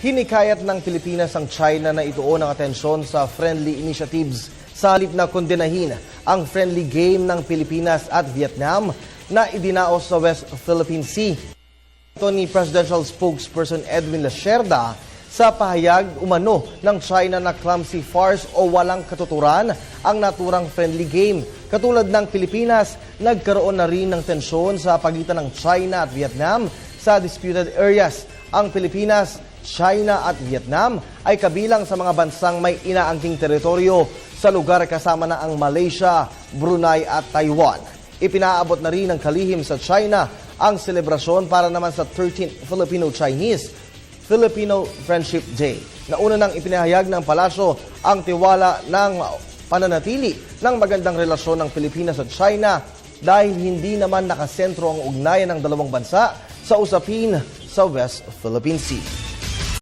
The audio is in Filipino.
Hinikayat ng Pilipinas ang China na ituon ang atensyon sa friendly initiatives sa halip na kondenahin ang friendly game ng Pilipinas at Vietnam na idinaos sa West Philippine Sea. Ito ni Presidential Spokesperson Edwin Lacerda sa pahayag umano ng China na clumsy farce o walang katuturan ang naturang friendly game. Katulad ng Pilipinas, nagkaroon na rin ng tensyon sa pagitan ng China at Vietnam sa disputed areas. Ang Pilipinas, China at Vietnam ay kabilang sa mga bansang may inaangking teritoryo sa lugar kasama na ang Malaysia, Brunei at Taiwan. Ipinaabot na rin ng kalihim sa China ang selebrasyon para naman sa 13th Filipino-Chinese Filipino Friendship Day. Nauna nang ipinahayag ng palasyo ang tiwala ng pananatili ng magandang relasyon ng Pilipinas at China dahil hindi naman nakasentro ang ugnayan ng dalawang bansa sa usapin sa West Philippine Sea.